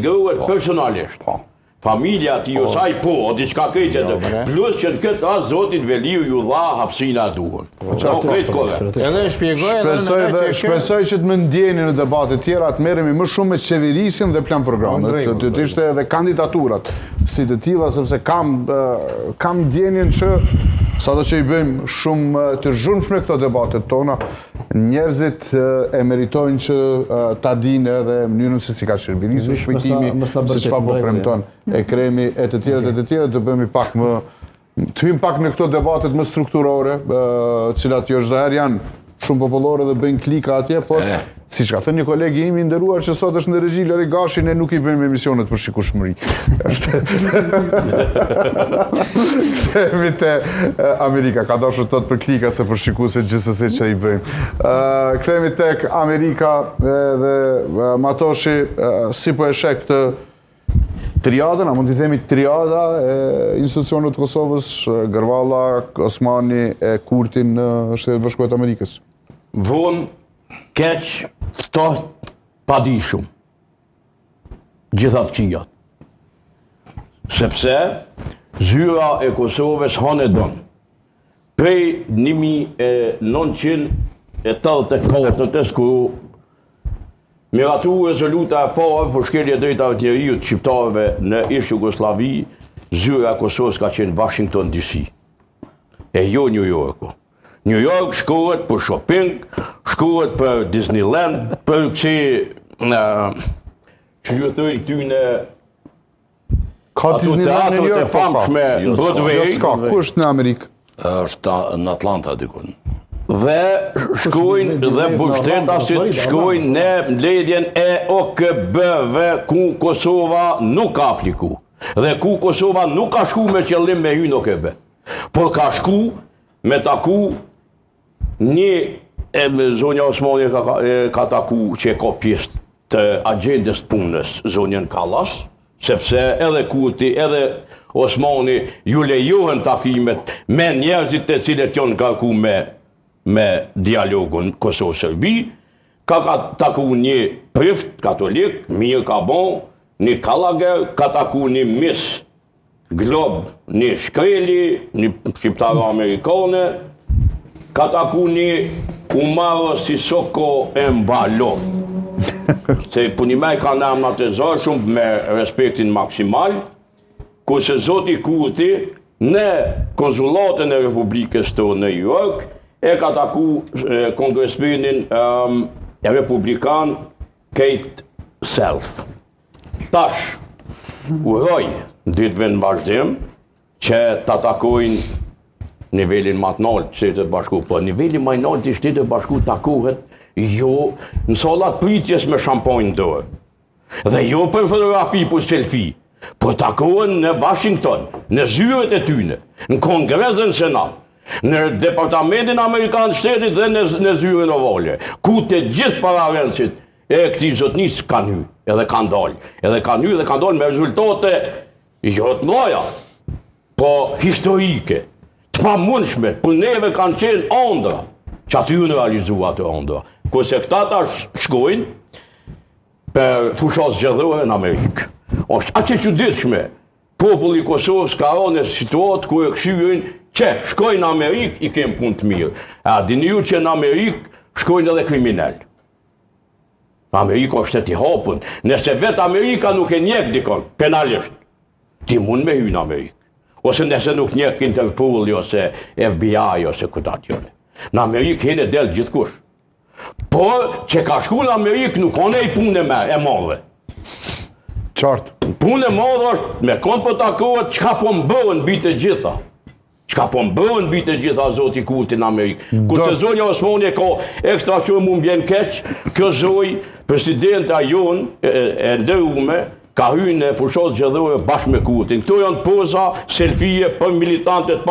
Gëruhet personalisht. Familja ti saj po, diçka këtë plus që në këtë as Zotit Veliu ju dha hapësina duhur. Edhe shpresoj që të më ndjeni në debate tjera, të merremi më shumë me qeverisin dhe plan programet, të ishte edhe kandidaturat si të tilla, sepse kam ndjenjen që sado që i bëjmë shumë të zhurmshme këto debatet tona, njerëzit e meritojnë që ta dinë edhe mënyrën se si ka shërbinisur shpëtimi, se çfarë po premton Ekremi e të tjerë, të bëhemi pak më të hyjmë pak në këto debatet më strukturore, cilat jo çdo herë janë shumë popullore dhe bëjnë klika atje, por siç ka thënë një kolegi im i nderuar që sot është në regji Lori Gashi, ne nuk i bëjmë emisionet për shikueshmëri. Kthehemi te Amerika, ka dashur të thotë për klika se për shikuesit gjithsesi që i bëjmë. Kthehemi tek Amerika dhe Matoshi, si po e sheh këtë triadën, a mund t'i themi triada e institucionet të Kosovës, Gërvalla, Osmani e Kurti në Shtetet Bashkuara të Amerikës? Vonë, keq, ftohtë, padijshëm. Gjitha fqijat. Sepse zyra e Kosovës hanë e donë. Prej 1984 ku miratu rezoluta e parë për shkelje drejtave të njerëzit shqiptarëve në ish Jugosllavi, zyra e Kosovës ka qenë Washington DC. E jo New Yorku. New York shkohet për shopping, shkohet për Disneyland, për që ju thëjnë tyne ato teatrët e famshme Broadway. Ku është në Amerikë? Është në Atlanta dikun. Dhe shkojnë dhe mbështetasit shkojnë në mbledhjen e OKB-ve ku Kosova nuk ka apliku. Dhe ku Kosova nuk ka shku me qëllim me hyrë në OKB. Por ka shku me taku një zonja Osmani ka taku që ka pjesë të agjendës punës zonjën Kallas, sepse edhe Kurti, edhe Osmani ju lejohen takimet me njerëzit të cilët janë kërku me dialogun Kosovë-Serbi, ka taku një prift katolik, mirë ka bon, një Kalager, ka taku një Miss Glob, një Shkreli, një shqiptare amerikane, ka taku një Umaro Sisoko Mbalo. Se punimaj ka në amnat e zashum me respektin maksimal, kurse Zoti Kurti në konsulatën e Republikës të në New York, e ka taku kongresmenin republikan Kate Self. Tash, uroj ditëve në vazhdim që ta takojnë nivelin më të lartë të Shtetit Bashku, po niveli më i lartë i Shtetit Bashku takohet jo në sallat pritjes me shampanjë në dorë. Dhe jo për fotografi për selfie, por takohen në Washington, në zyret e tyne, në Kongresën Senat, në Departamentin Amerikan të Shtetit dhe në zyrën ovale, ku të gjithë pararencit e këtij zotnis kanë hyrë, edhe kanë dalë. Edhe kanë hyrë dhe kanë dalë me rezultate jo të mëdha, po historike, të pamundshme, për neve kanë qenë ëndra, që aty në realizua të ëndra. Kurse këta ta shkojnë për fushat zgjedhore në Amerikë. Është aq e çuditshme. Populli i Kosovës ka rënë në situatë ku e këshyrin që shkojnë në Amerikë i kemë punë të mirë. A dini ju që në Amerikë shkojnë edhe kriminal. Amerika është shteti i hapur. Nëse vetë Amerika nuk e njeh dikon penalisht, ti mund me hyrë në Amerikë. Ose nëse nuk njeh Interpol ose FBI ose këta tjere. Në Amerikë hene del gjithkush. Por që ka shku në Amerikë nuk ka nej punë e madhe. Qartë. Punë e madhe është me kënd po takohet çka po mbëhen mbi të gjitha. Çka po mbëhen mbi të gjitha Zoti Kurti në Amerikë. Kurse zonja Osmani ka ekstra që mund vjen keq, kjo zoj presidenta jon e nderuame ka hyrë në fushat zgjedhore bashkë me Kurtin. Këto janë poza, selfie për militantët